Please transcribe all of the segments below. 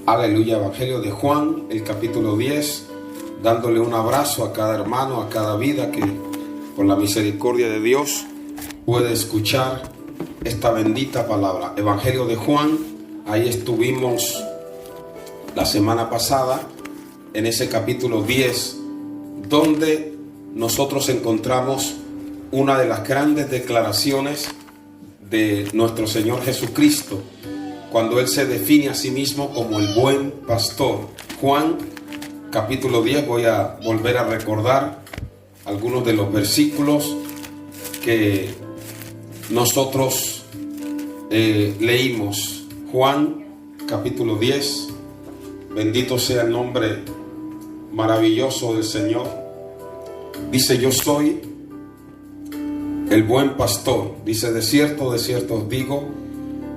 Aleluya, Evangelio de Juan, el capítulo 10, dándole un abrazo a cada hermano, a cada vida que por la misericordia de Dios puede escuchar esta bendita palabra. Evangelio de Juan, ahí estuvimos la semana pasada, en ese capítulo 10, donde nosotros encontramos una de las grandes declaraciones de nuestro Señor Jesucristo, cuando Él se define a sí mismo como el buen pastor. Juan, capítulo 10, voy a volver a recordar algunos de los versículos que nosotros leímos. Juan, capítulo 10, bendito sea el nombre maravilloso del Señor. Dice: yo soy el buen pastor. Dice: de cierto os digo,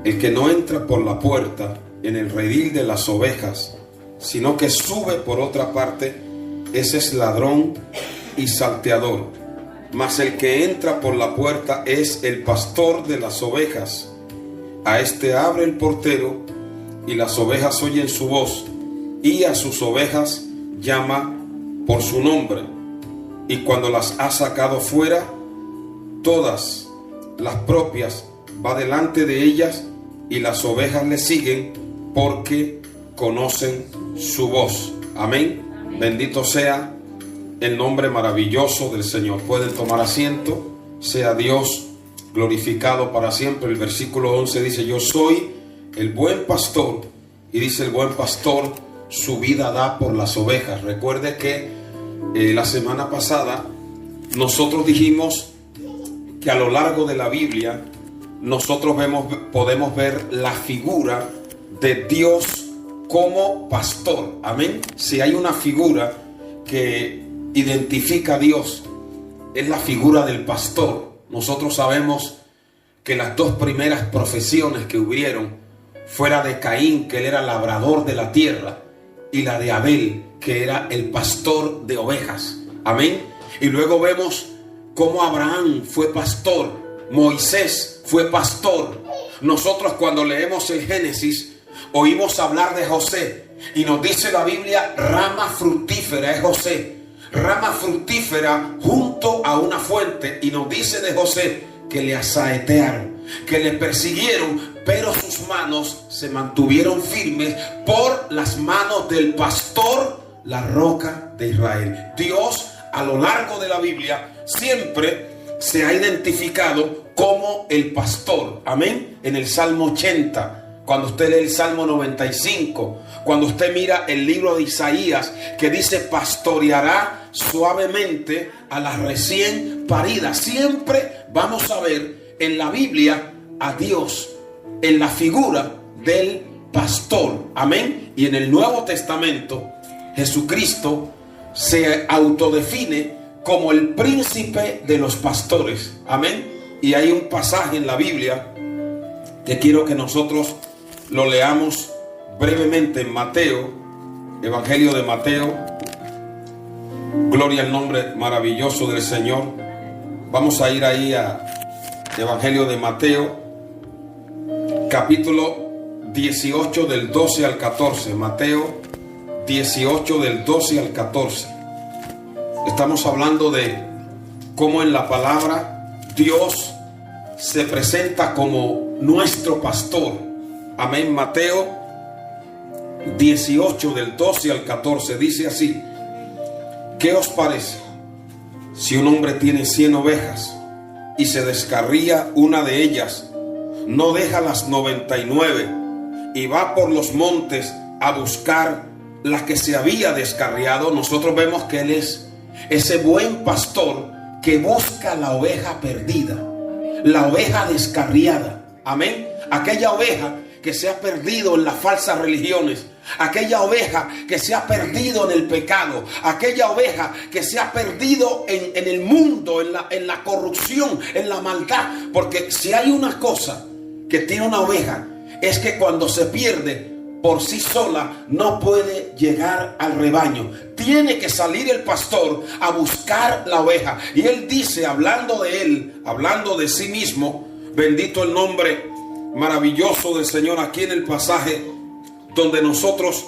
el que no entra por la puerta en el redil de las ovejas, sino que sube por otra parte, ese es ladrón y salteador. Mas el que entra por la puerta es el pastor de las ovejas. A este abre el portero, y las ovejas oyen su voz, y a sus ovejas llama por su nombre. Y cuando las ha sacado fuera, todas las propias va delante de ellas, y las ovejas le siguen porque conocen su voz. Amén. Bendito sea el nombre maravilloso del Señor. Pueden tomar asiento. Sea Dios glorificado para siempre. El versículo 11 dice: yo soy el buen pastor, y dice: el buen pastor su vida da por las ovejas. Recuerde que la semana pasada nosotros dijimos que a lo largo de la Biblia nosotros podemos ver la figura de Dios como pastor. Amén. Si hay una figura que identifica a Dios, es la figura del pastor. Nosotros sabemos que las dos primeras profesiones que hubieron, fuera de Caín, que él era labrador de la tierra, y la de Abel, que era el pastor de ovejas. Amén. Y luego vemos cómo Abraham fue pastor, Moisés fue pastor. Nosotros, cuando leemos el Génesis, oímos hablar de José, y nos dice la Biblia: rama fructífera es José, rama fructífera junto a una fuente. Y nos dice de José que le asaetearon, que le persiguieron, pero sus manos se mantuvieron firmes por las manos del pastor, la roca de Israel. Dios, a lo largo de la Biblia, siempre se ha identificado como el pastor. Amén. En el Salmo 80, cuando usted lee el Salmo 95, cuando usted mira el libro de Isaías, que dice: pastoreará suavemente a las recién paridas. Siempre vamos a ver en la Biblia a Dios en la figura del pastor. Amén. Y en el Nuevo Testamento, Jesucristo se autodefine como el príncipe de los pastores. Amén. Y hay un pasaje en la Biblia que quiero que nosotros lo leamos brevemente en Mateo, Evangelio de Mateo. Gloria al nombre maravilloso del Señor. Vamos a ir ahí a Evangelio de Mateo, capítulo 18, del 12 al 14. Mateo 18, del 12 al 14. Estamos hablando de cómo en la palabra Dios se presenta como nuestro pastor. Amén. Mateo 18, del 12 al 14, dice así: ¿qué os parece si un hombre tiene 100 ovejas y se descarría una de ellas? ¿No deja las 99 y va por los montes a buscar la que se había descarriado? Nosotros vemos que Él es ese buen pastor que busca la oveja perdida, la oveja descarriada. Amén. Aquella oveja que se ha perdido en las falsas religiones, aquella oveja que se ha perdido en el pecado, aquella oveja que se ha perdido en el mundo, en la corrupción, en la maldad. Porque si hay una cosa que tiene una oveja, es que cuando se pierde por sí sola no puede llegar al rebaño. Tiene que salir el pastor a buscar la oveja. Y él dice, hablando de él, hablando de sí mismo, bendito el nombre maravilloso del Señor, aquí en el pasaje donde nosotros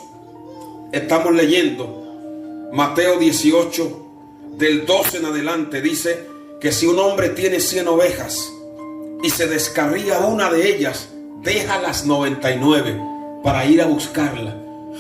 estamos leyendo Mateo 18, del 12 en adelante, dice que si un hombre tiene 100 ovejas y se descarría una de ellas, deja las 99 para ir a buscarla.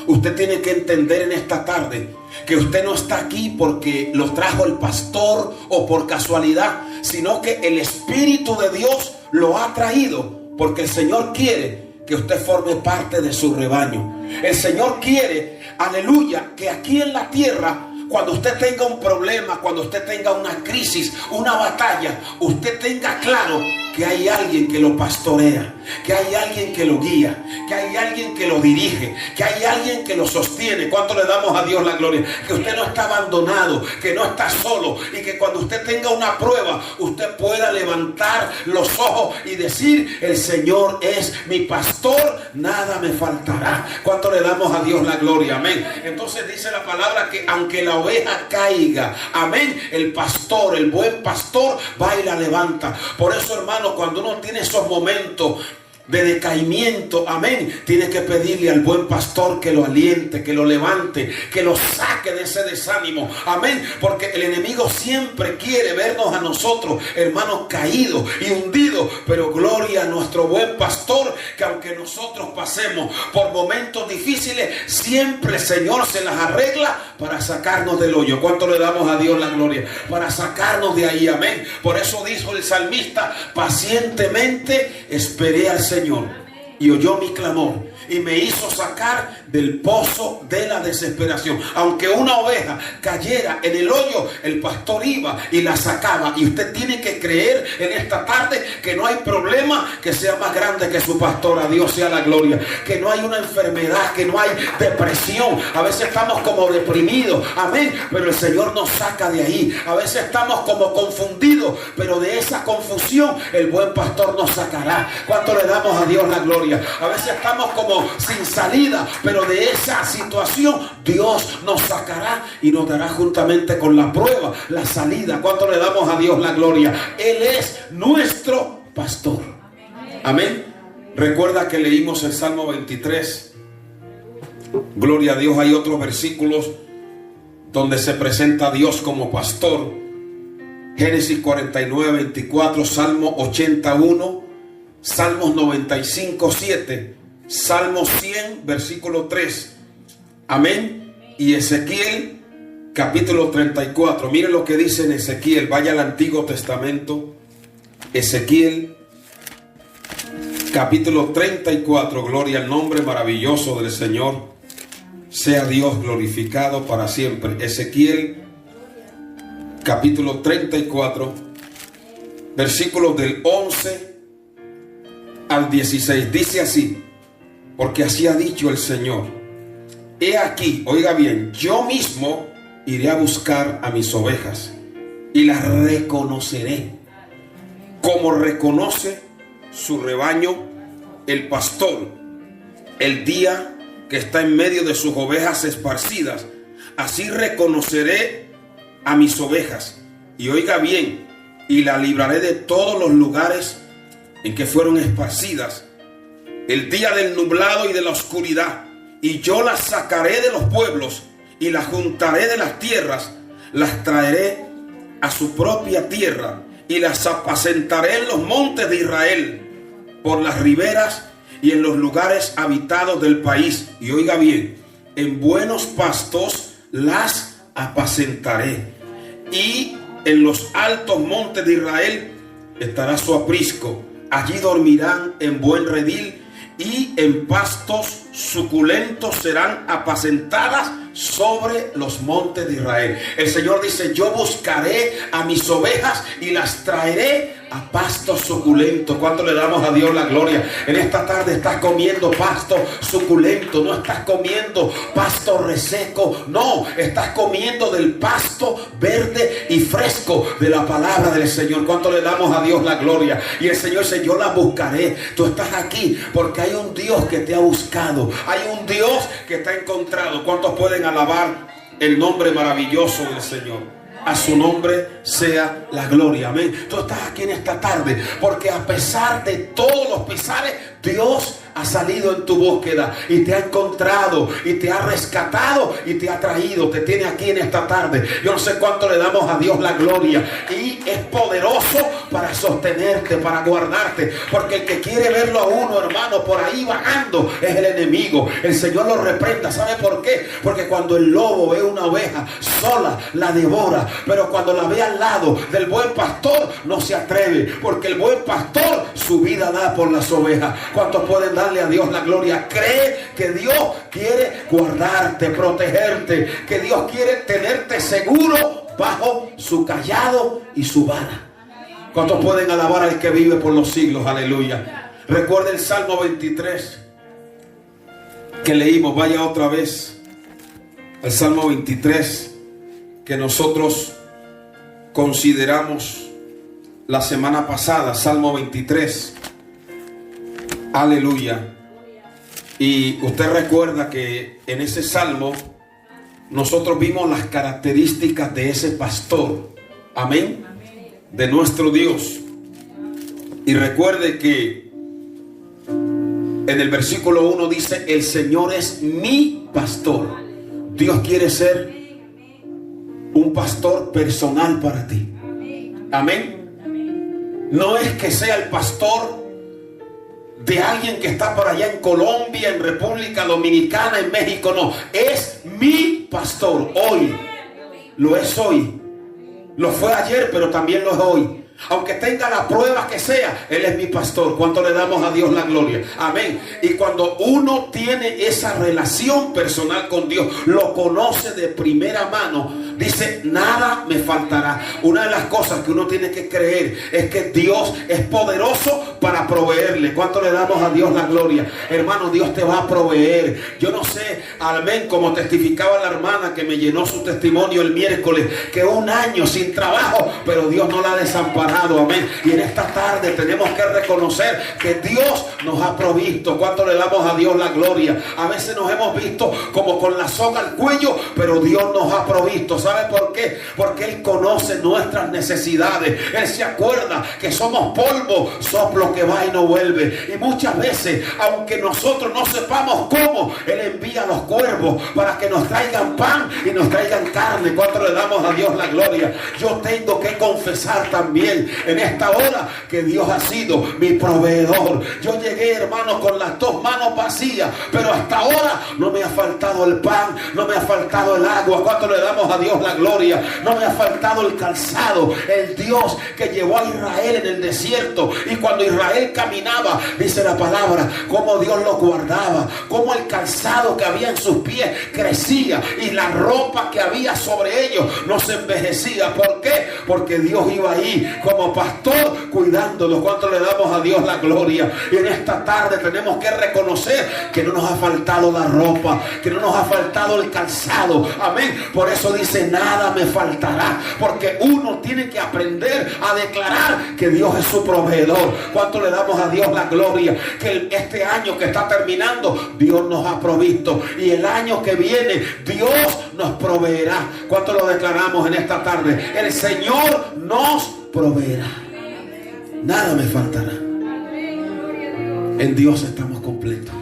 Usted tiene que entender en esta tarde que usted no está aquí porque lo trajo el pastor o por casualidad, sino que el Espíritu de Dios lo ha traído porque el Señor quiere que usted forme parte de su rebaño. El Señor quiere, aleluya, que aquí en la tierra, cuando usted tenga un problema, cuando usted tenga una crisis, una batalla, usted tenga claro que hay alguien que lo pastorea, que hay alguien que lo guía, que hay alguien que lo dirige, que hay alguien que lo sostiene. ¿Cuánto le damos a Dios la gloria? Que usted no está abandonado, que no está solo, y que cuando usted tenga una prueba, usted pueda levantar los ojos y decir: el Señor es mi pastor, nada me faltará. ¿Cuánto le damos a Dios la gloria? Amén. Entonces dice la palabra que aunque la oveja caiga, amén, el pastor, el buen pastor, va y la levanta. Por eso, hermano, cuando uno tiene esos momentos de decaimiento, amén, tiene que pedirle al buen pastor que lo aliente, que lo levante, que lo saque de ese desánimo, amén, porque el enemigo siempre quiere vernos a nosotros, hermanos, caídos y hundidos, pero gloria a nuestro buen pastor, que aunque nosotros pasemos por momentos difíciles, siempre el Señor se las arregla para sacarnos del hoyo. ¿Cuánto le damos a Dios la gloria? Para sacarnos de ahí, amén. Por eso dijo el salmista: pacientemente esperé al Señor y oyó mi clamor y me hizo sacar del pozo de la desesperación. Aunque una oveja cayera en el hoyo, el pastor iba y la sacaba. Y usted tiene que creer en esta tarde que no hay problema que sea más grande que su pastor. A Dios sea la gloria. Que no hay una enfermedad, que no hay depresión. A veces estamos como deprimidos, amén, pero el Señor nos saca de ahí. A veces estamos como confundidos, pero de esa confusión el buen pastor nos sacará. ¿Cuánto le damos a Dios la gloria? A veces estamos como sin salida, pero de esa situación Dios nos sacará y nos dará juntamente con la prueba la salida. ¿Cuánto le damos a Dios la gloria? Él es nuestro pastor. Amén. Recuerda que leímos el Salmo 23. Gloria a Dios. Hay otros versículos donde se presenta a Dios como pastor. Génesis 49, 24, Salmo 81, Salmos 95, 7, Salmo 100, versículo 3. Amén. Y Ezequiel, capítulo 34. Miren lo que dice en Ezequiel. Vaya al Antiguo Testamento. Ezequiel, capítulo 34. Gloria al nombre maravilloso del Señor. Sea Dios glorificado para siempre. Ezequiel, capítulo 34, versículos del 11 al 16. Dice así: porque así ha dicho el Señor: he aquí, oiga bien, yo mismo iré a buscar a mis ovejas y las reconoceré, como reconoce su rebaño el pastor el día que está en medio de sus ovejas esparcidas. Así reconoceré a mis ovejas, y oiga bien, y la libraré de todos los lugares en que fueron esparcidas el día del nublado y de la oscuridad, y yo las sacaré de los pueblos y las juntaré de las tierras, las traeré a su propia tierra y las apacentaré en los montes de Israel, por las riberas y en los lugares habitados del país. Y oiga bien, en buenos pastos las apacentaré, y en los altos montes de Israel estará su aprisco. Allí dormirán en buen redil, y en pastos suculentos serán apacentadas sobre los montes de Israel. El Señor dice: yo buscaré a mis ovejas y las traeré a pastos suculentos. ¿Cuánto le damos a Dios la gloria? En esta tarde estás comiendo pasto suculento, no estás comiendo pasto reseco, no, estás comiendo del pasto verde y fresco de la palabra del Señor. ¿Cuánto le damos a Dios la gloria? Y el Señor dice: yo la buscaré. Tú estás aquí porque hay un Dios que te ha buscado, hay un Dios que te ha encontrado. ¿Cuántos pueden alabar el nombre maravilloso del Señor? A su nombre sea la gloria. Amén. Tú estás aquí en esta tarde porque a pesar de todos los pesares, Dios ha salido en tu búsqueda y te ha encontrado y te ha rescatado y te ha traído, te tiene aquí en esta tarde. Yo no sé cuánto le damos a Dios la gloria, y es poderoso para sostenerte, para guardarte, porque el que quiere verlo a uno, hermano, por ahí vagando es el enemigo. El Señor lo reprenda. ¿Sabe por qué? Porque cuando el lobo ve una oveja sola, la devora, pero cuando la ve al lado del buen pastor no se atreve, porque el buen pastor su vida da por las ovejas. ¿Cuántos pueden darle a Dios la gloria? Cree que Dios quiere guardarte, protegerte, que Dios quiere tenerte seguro bajo su cayado y su vara. ¿Cuántos pueden alabar al que vive por los siglos? Aleluya. Recuerda el Salmo 23 que leímos. Vaya otra vez al Salmo 23 que nosotros consideramos la semana pasada. Salmo 23. Aleluya. Y usted recuerda que en ese salmo nosotros vimos las características de ese pastor. Amén. De nuestro Dios. Y recuerde que en el versículo 1 dice: el Señor es mi pastor. Dios quiere ser un pastor personal para ti. Amén. No es que sea el pastor de alguien que está por allá en Colombia, en República Dominicana, en México. No, es mi pastor. Hoy lo es hoy. Lo fue ayer, pero también lo es hoy. Aunque tenga la prueba que sea, Él es mi pastor. ¿Cuánto le damos a Dios la gloria? Amén. Y cuando uno tiene esa relación personal con Dios, lo conoce de primera mano, dice: nada me faltará. Una de las cosas que uno tiene que creer es que Dios es poderoso para proveerle. ¿Cuánto le damos a Dios la gloria? Hermano, Dios te va a proveer. Yo no sé, amén, como testificaba la hermana que me llenó su testimonio el miércoles, que un año sin trabajo, pero Dios no la ha desamparado. Amén. Y en esta tarde tenemos que reconocer que Dios nos ha provisto. ¿Cuánto le damos a Dios la gloria? A veces nos hemos visto como con la soga al cuello, pero Dios nos ha provisto. ¿Sabe por qué? Porque Él conoce nuestras necesidades. Él se acuerda que somos polvo, soplo que va y no vuelve. Y muchas veces, aunque nosotros no sepamos cómo, Él envía a los cuervos para que nos traigan pan y nos traigan carne. ¿Cuánto le damos a Dios la gloria? Yo tengo que confesar también en esta hora que Dios ha sido mi proveedor. Yo llegué, hermano, con las dos manos vacías, pero hasta ahora no me ha faltado el pan, no me ha faltado el agua. ¿Cuánto le damos a Dios la gloria? No me ha faltado el calzado. El Dios que llevó a Israel en el desierto, y cuando Israel caminaba, dice la palabra, cómo Dios lo guardaba, cómo el calzado que había en sus pies crecía y la ropa que había sobre ellos no se envejecía. ¿Por qué? Porque Dios iba ahí como pastor cuidándolos. ¿Cuánto le damos a Dios la gloria? Y en esta tarde tenemos que reconocer que no nos ha faltado la ropa, que no nos ha faltado el calzado. Amén. Por eso dice: nada me faltará, porque uno tiene que aprender a declarar que Dios es su proveedor. ¿Cuánto le damos a Dios la gloria? Que este año que está terminando, Dios nos ha provisto, y el año que viene Dios nos proveerá. ¿Cuánto lo declaramos en esta tarde? El Señor nos proveerá. Nada me faltará. En Dios estamos completos.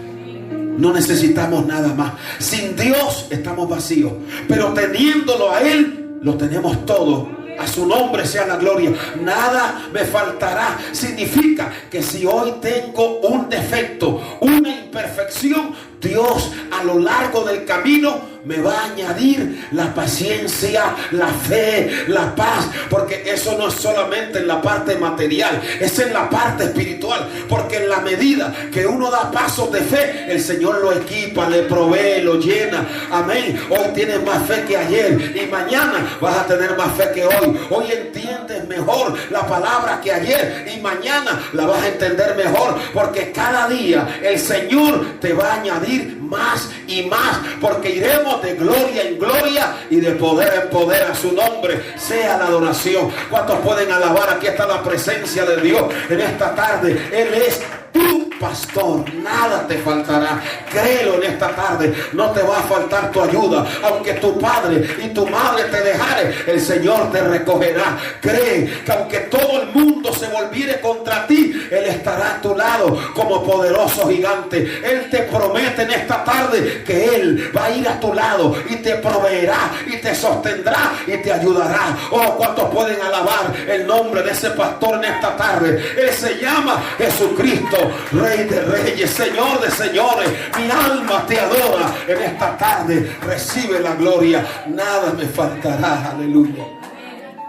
No necesitamos nada más. Sin Dios estamos vacíos, pero teniéndolo a Él, lo tenemos todo. A su nombre sea la gloria. Nada me faltará. Significa que si hoy tengo un defecto, una imperfección, Dios a lo largo del camino me va a añadir la paciencia, la fe, la paz, porque eso no es solamente en la parte material, es en la parte espiritual, porque en la medida que uno da pasos de fe, el Señor lo equipa, le provee, lo llena. Amén. Hoy tienes más fe que ayer, y mañana vas a tener más fe que hoy. Hoy entiendes mejor la palabra que ayer, y mañana la vas a entender mejor, porque cada día el Señor te va a añadir más y más, porque iremos de gloria en gloria y de poder en poder. A su nombre sea la adoración. ¿Cuántos pueden alabar? Aquí está la presencia de Dios en esta tarde. Él es tu pastor, nada te faltará. Créelo en esta tarde, no te va a faltar tu ayuda. Aunque tu padre y tu madre te dejare, el Señor te recogerá. Cree que aunque todo el mundo se volviere contra ti, Él estará a tu lado como poderoso gigante. Él te promete en esta tarde que Él va a ir a tu lado y te proveerá y te sostendrá y te ayudará. Oh, ¿cuántos pueden alabar el nombre de ese pastor en esta tarde? Él se llama Jesucristo, Rey de Reyes, Señor de Señores. Mi alma te adora en esta tarde. Recibe la gloria. Nada me faltará. Aleluya.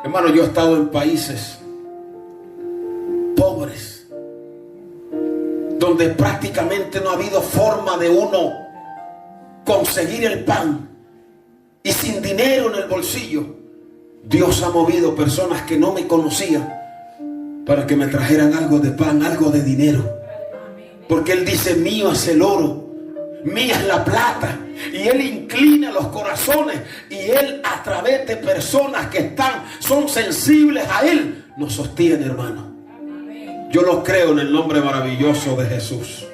Hermano, yo he estado en países pobres donde prácticamente no ha habido forma de uno conseguir el pan, y sin dinero en el bolsillo, Dios ha movido personas que no me conocían para que me trajeran algo de pan, algo de dinero. Porque Él dice: mío es el oro, mía es la plata. Y Él inclina los corazones, y Él, a través de personas que son sensibles a Él, nos sostiene, hermano. Yo lo creo en el nombre maravilloso de Jesús.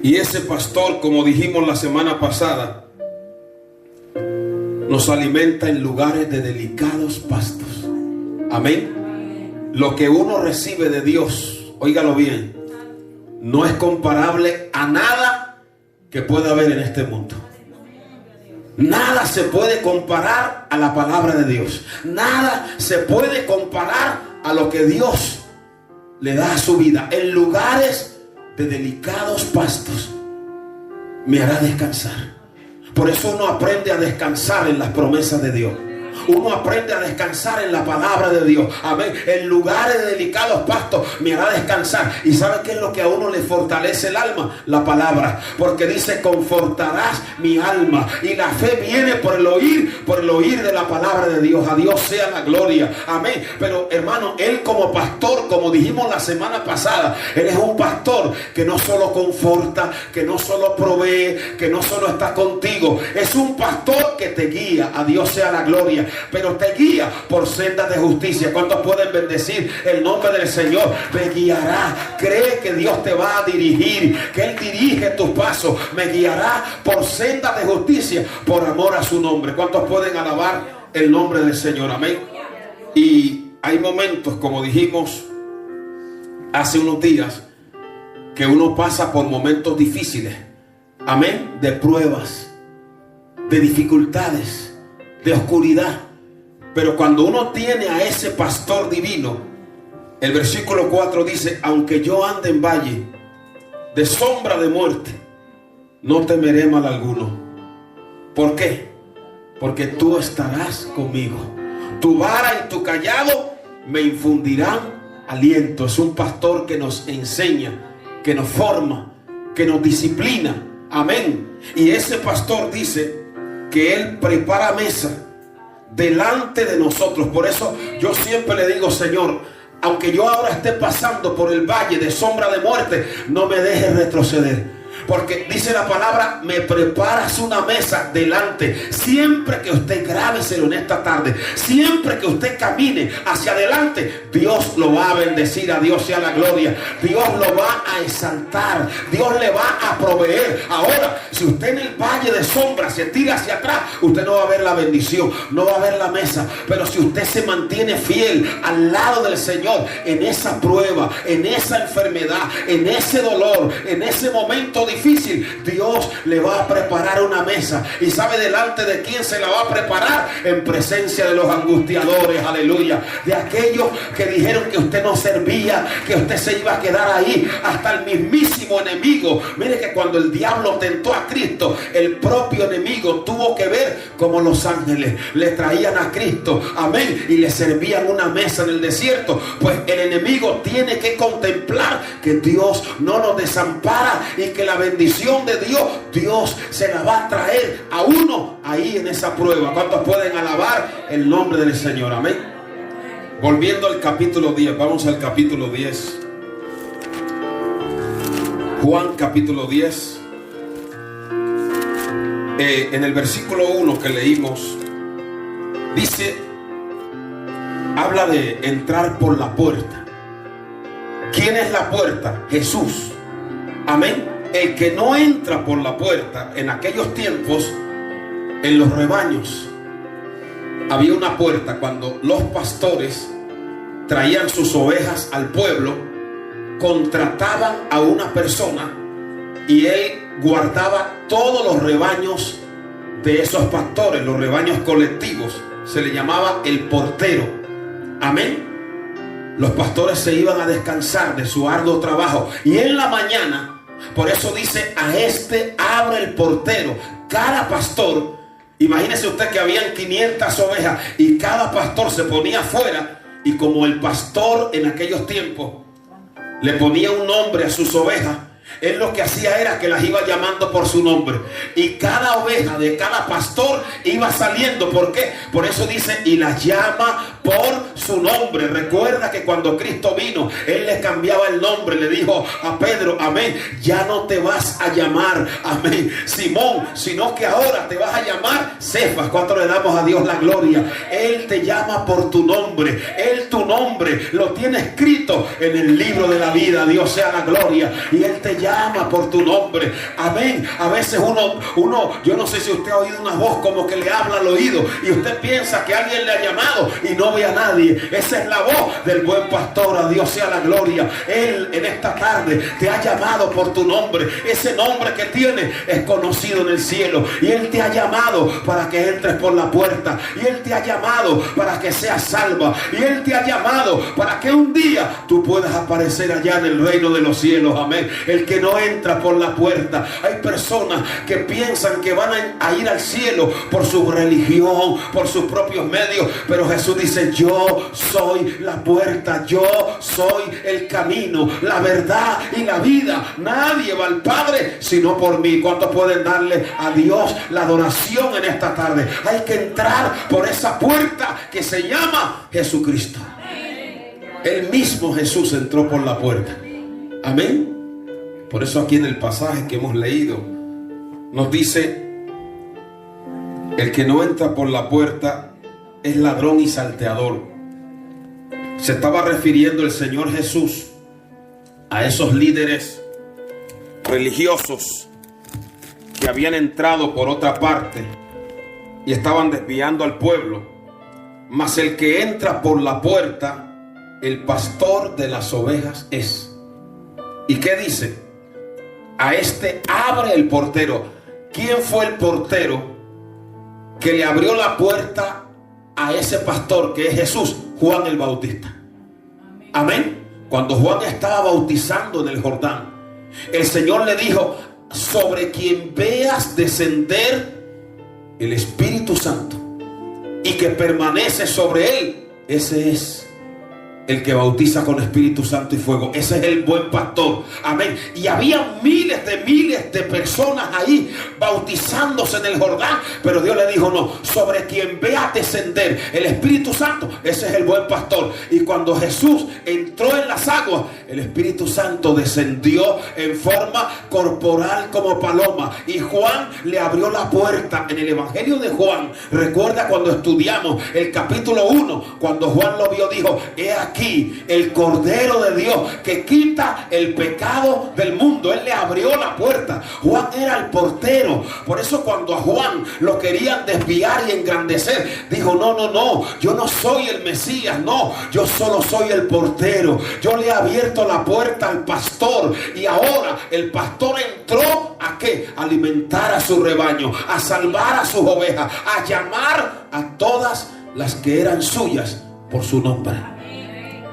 Y ese pastor, como dijimos la semana pasada, nos alimenta en lugares de delicados pastos. Amén. Lo que uno recibe de Dios, óigalo bien, no es comparable a nada que pueda haber en este mundo. Nada se puede comparar a la palabra de Dios. Nada se puede comparar a lo que Dios le da a su vida. En lugares de delicados pastos me hará descansar. Por eso uno aprende a descansar en las promesas de Dios. Uno aprende a descansar en la palabra de Dios. Amén. En lugares de delicados pastos me hará descansar. ¿Y sabe qué es lo que a uno le fortalece el alma? La palabra. Porque dice: confortarás mi alma. Y la fe viene por el oír de la palabra de Dios. A Dios sea la gloria. Amén. Pero hermano, Él como pastor, como dijimos la semana pasada, Él es un pastor que no solo conforta, que no solo provee, que no solo está contigo. Es un pastor que te guía. A Dios sea la gloria. Pero te guía por sendas de justicia. ¿Cuántos pueden bendecir el nombre del Señor? Me guiará. Cree que Dios te va a dirigir, que Él dirige tus pasos. Me guiará por sendas de justicia, por amor a su nombre. ¿Cuántos pueden alabar el nombre del Señor? Amén. Y hay momentos, como dijimos hace unos días, que uno pasa por momentos difíciles. Amén. De pruebas, de dificultades, de oscuridad. Pero cuando uno tiene a ese pastor divino, el versículo 4 dice: aunque yo ande en valle de sombra de muerte, no temeré mal alguno. ¿Por qué? Porque tú estarás conmigo. Tu vara y tu cayado me infundirán aliento. Es un pastor que nos enseña, que nos forma, que nos disciplina. Amén. Y ese pastor dice que Él prepara mesa delante de nosotros. Por eso yo siempre le digo: Señor, aunque yo ahora esté pasando por el valle de sombra de muerte, no me dejes retroceder. Porque dice la palabra: me preparas una mesa delante. Siempre que usted, grábeselo en esta tarde, siempre que usted camine hacia adelante, Dios lo va a bendecir. A Dios sea la gloria. Dios lo va a exaltar. Dios le va a proveer. Ahora, si usted en el valle de sombra se tira hacia atrás, usted no va a ver la bendición, no va a ver la mesa. Pero si usted se mantiene fiel al lado del Señor, en esa prueba, en esa enfermedad, en ese dolor, en ese momento difícil, Dios le va a preparar una mesa. ¿Y sabe delante de quién se la va a preparar? En presencia de los angustiadores. Aleluya. De aquellos que dijeron que usted no servía, que usted se iba a quedar ahí. Hasta el mismísimo enemigo. Mire que cuando el diablo tentó a Cristo, el propio enemigo tuvo que ver como los ángeles le traían a Cristo, amén, y le servían una mesa en el desierto. Pues el enemigo tiene que contemplar que Dios no nos desampara y que la bendición de Dios se la va a traer a uno ahí en esa prueba. ¿Cuántos pueden alabar el nombre del Señor? Amén. Volviendo al capítulo 10, vamos al capítulo 10. Juan capítulo 10. En el versículo 1 que leímos, dice, habla de entrar por la puerta. ¿Quién es la puerta? Jesús. Amén. El que no entra por la puerta, en aquellos tiempos, en los rebaños, había una puerta. Cuando los pastores traían sus ovejas al pueblo, contrataban a una persona y él guardaba todos los rebaños de esos pastores, los rebaños colectivos. Se le llamaba el portero. Amén. Los pastores se iban a descansar de su arduo trabajo y en la mañana, por eso dice, a este abre el portero. Cada pastor, imagínese usted que habían 500 ovejas y cada pastor se ponía afuera, y como el pastor en aquellos tiempos le ponía un nombre a sus ovejas, él lo que hacía era que las iba llamando por su nombre. Y cada oveja de cada pastor iba saliendo. ¿Por qué? Por eso dice, y las llama por su nombre. Recuerda que cuando Cristo vino, Él le cambiaba el nombre. Le dijo a Pedro, amén, ya no te vas a llamar, amén, Simón, sino que ahora te vas a llamar Cefas. ¿Cuánto le damos a Dios la gloria? Él te llama por tu nombre. Él tu nombre lo tiene escrito en el libro de la vida. Dios sea la gloria. Y Él te llama por tu nombre. Amén. A veces uno, yo no sé si usted ha oído una voz como que le habla al oído y usted piensa que alguien le ha llamado y no ve a nadie. Esa es la voz del buen pastor. A Dios sea la gloria. Él en esta tarde te ha llamado por tu nombre. Ese nombre que tiene es conocido en el cielo. Y Él te ha llamado para que entres por la puerta. Y Él te ha llamado para que seas salva. Y Él te ha llamado para que un día tú puedas aparecer allá en el reino de los cielos. Amén. El que no entra por la puerta. Hay personas que piensan que van a ir al cielo por su religión, por sus propios medios, pero Jesús dice, yo soy la puerta, yo soy el camino, la verdad y la vida. Nadie va al Padre sino por mí. ¿Cuántos pueden darle a Dios la adoración en esta tarde? Hay que entrar por esa puerta que se llama Jesucristo. El mismo Jesús entró por la puerta. Amén. Por eso aquí en el pasaje que hemos leído nos dice, el que no entra por la puerta es ladrón y salteador. Se estaba refiriendo el Señor Jesús a esos líderes religiosos que habían entrado por otra parte y estaban desviando al pueblo. Mas el que entra por la puerta, el pastor de las ovejas es. ¿Y qué dice? A este abre el portero. ¿Quién fue el portero que le abrió la puerta a ese pastor que es Jesús? Juan el Bautista. Amén. Cuando Juan estaba bautizando en el Jordán, el Señor le dijo, sobre quien veas descender el Espíritu Santo y que permanece sobre él, ese es el que bautiza con Espíritu Santo y fuego. Ese es el buen pastor. Amén. Y había miles de personas ahí bautizándose en el Jordán. Pero Dios le dijo, no, sobre quien vea descender el Espíritu Santo, ese es el buen pastor. Y cuando Jesús entró en las aguas, el Espíritu Santo descendió en forma corporal como paloma. Y Juan le abrió la puerta. En el Evangelio de Juan, recuerda cuando estudiamos el capítulo 1, cuando Juan lo vio, dijo, he aquí el Cordero de Dios que quita el pecado del mundo. Él le abrió la puerta. Juan era el portero. Por eso cuando a Juan lo querían desviar y engrandecer, dijo, no, yo no soy el Mesías, no, yo solo soy el portero. Yo le he abierto la puerta al pastor y ahora el pastor entró ¿a qué? A alimentar a su rebaño, a salvar a sus ovejas, a llamar a todas las que eran suyas por su nombre.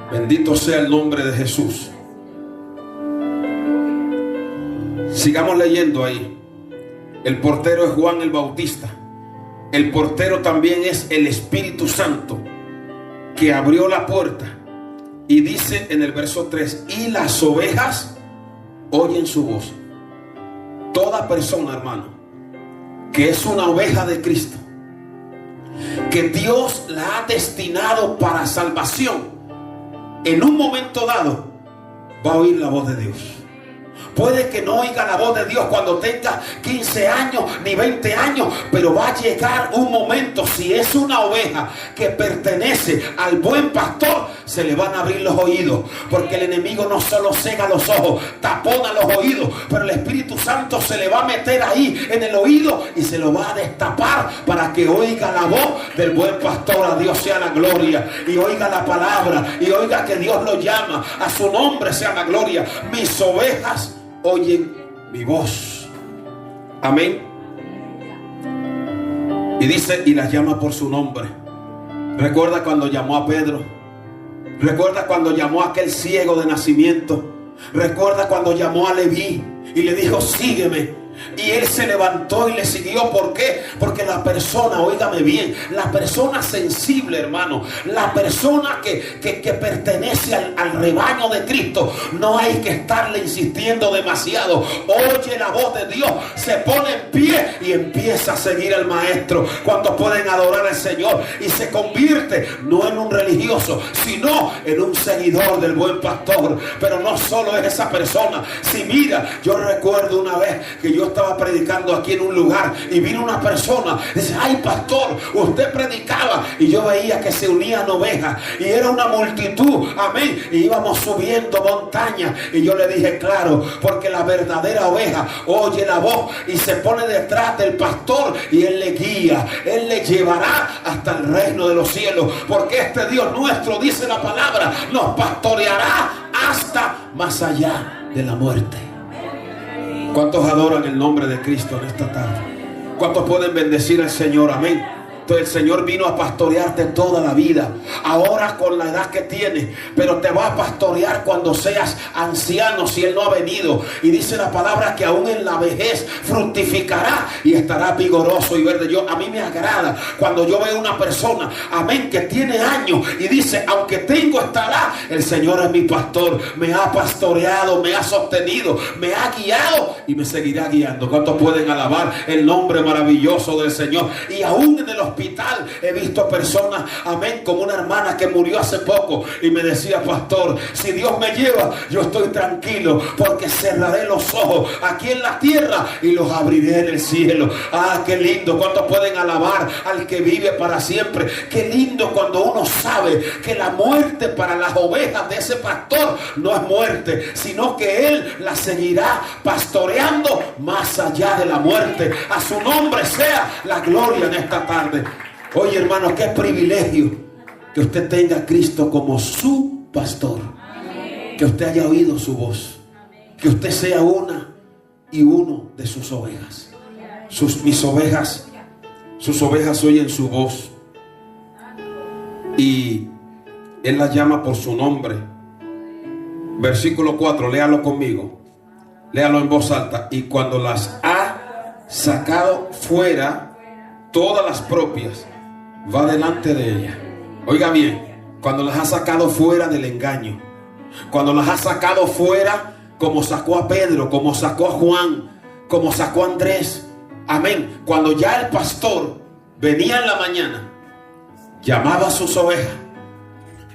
Bendito sea el nombre de Jesús. Sigamos leyendo ahí. El portero es Juan el Bautista. El portero también es el Espíritu Santo que abrió la puerta. Y dice en el verso 3, y las ovejas oyen su voz. Toda persona, hermano, que es una oveja de Cristo, que Dios la ha destinado para salvación, en un momento dado va a oír la voz de Dios. Puede que no oiga la voz de Dios cuando tenga 15 años ni 20 años, pero va a llegar un momento, si es una oveja que pertenece al buen pastor, se le van a abrir los oídos, porque el enemigo no solo cega los ojos, tapona los oídos, pero el Espíritu Santo se le va a meter ahí en el oído y se lo va a destapar para que oiga la voz del buen pastor. A Dios sea la gloria, y oiga la palabra, y oiga que Dios lo llama, a su nombre sea la gloria. Mis ovejas oyen mi voz. Amén. Y dice, y las llama por su nombre. Recuerda cuando llamó a Pedro. Recuerda cuando llamó a aquel ciego de nacimiento. Recuerda cuando llamó a Leví y le dijo, sígueme. Y él se levantó y le siguió. ¿Por qué? Porque la persona, óigame bien, la persona sensible, hermano, la persona que pertenece al rebaño de Cristo, no hay que estarle insistiendo demasiado. Oye la voz de Dios, se pone en pie y empieza a seguir al maestro. ¿Cuántos pueden adorar al Señor? Y se convierte no en un religioso, sino en un seguidor del buen pastor. Pero no solo es esa persona. Si mira, yo recuerdo una vez que yo estaba predicando aquí en un lugar y vino una persona, dice, ay pastor, usted predicaba, y yo veía que se unían ovejas y era una multitud, amén, y íbamos subiendo montañas, y yo le dije, claro, porque la verdadera oveja oye la voz y se pone detrás del pastor y él le guía, él le llevará hasta el reino de los cielos, porque este Dios nuestro, dice la palabra, nos pastoreará hasta más allá de la muerte. ¿Cuántos adoran el nombre de Cristo en esta tarde? ¿Cuántos pueden bendecir al Señor? Amén. Entonces el Señor vino a pastorearte toda la vida, ahora con la edad que tienes, pero te va a pastorear cuando seas anciano, si Él no ha venido. Y dice la palabra que aún en la vejez fructificará y estará vigoroso y verde. A mí me agrada cuando yo veo una persona, amén, que tiene años y dice, aunque tengo esta edad, el Señor es mi pastor, me ha pastoreado, me ha sostenido, me ha guiado y me seguirá guiando. ¿Cuántos pueden alabar el nombre maravilloso del Señor? Y aún en el hospital he visto personas, amén, como una hermana que murió hace poco y me decía, pastor, si Dios me lleva, yo estoy tranquilo porque cerraré los ojos aquí en la tierra y los abriré en el cielo. Ah, qué lindo. ¿Cuántos pueden alabar al que vive para siempre? Qué lindo cuando uno sabe que la muerte para las ovejas de ese pastor no es muerte, sino que él las seguirá pastoreando más allá de la muerte. A su nombre sea la gloria en esta tarde. Oye, hermano, qué privilegio que usted tenga a Cristo como su pastor. Que usted haya oído su voz. Que usted sea una y uno de sus ovejas. Mis ovejas, sus ovejas oyen su voz. Y Él las llama por su nombre. Versículo 4, léalo conmigo. Léalo en voz alta. Y cuando las ha sacado fuera, todas las propias, va delante de ella. Oiga bien, cuando las ha sacado fuera del engaño, cuando las ha sacado fuera, como sacó a Pedro, como sacó a Juan, como sacó a Andrés, amén. Cuando ya el pastor venía en la mañana, llamaba a sus ovejas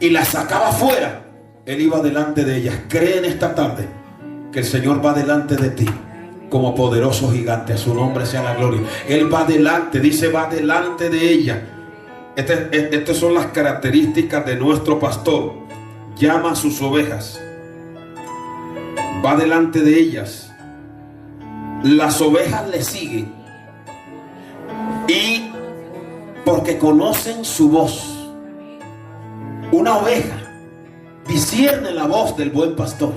y las sacaba fuera, él iba delante de ellas. Cree en esta tarde que el Señor va delante de ti como poderoso gigante. A su nombre sea la gloria. Él va delante, dice, va delante de ella. Estas son las características de nuestro pastor. Llama a sus ovejas, va delante de ellas, las ovejas le siguen, y porque conocen su voz. Una oveja discierne la voz del buen pastor,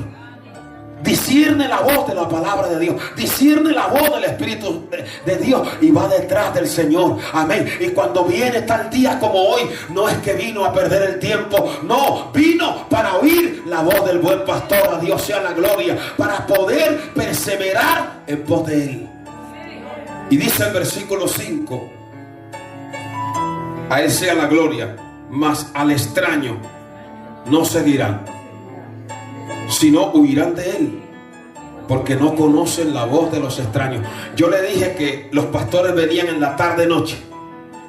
discierne la voz de la palabra de Dios, discierne la voz del Espíritu de Dios y va detrás del Señor, amén. Y cuando viene tal día como hoy, no es que vino a perder el tiempo, no, vino para oír la voz del buen pastor. A Dios sea la gloria, para poder perseverar en pos de Él. Y dice el versículo 5, a Él sea la gloria, mas al extraño no seguirán, sino huirán de él, porque no conocen la voz de los extraños. Yo le dije que los pastores venían en la tarde noche,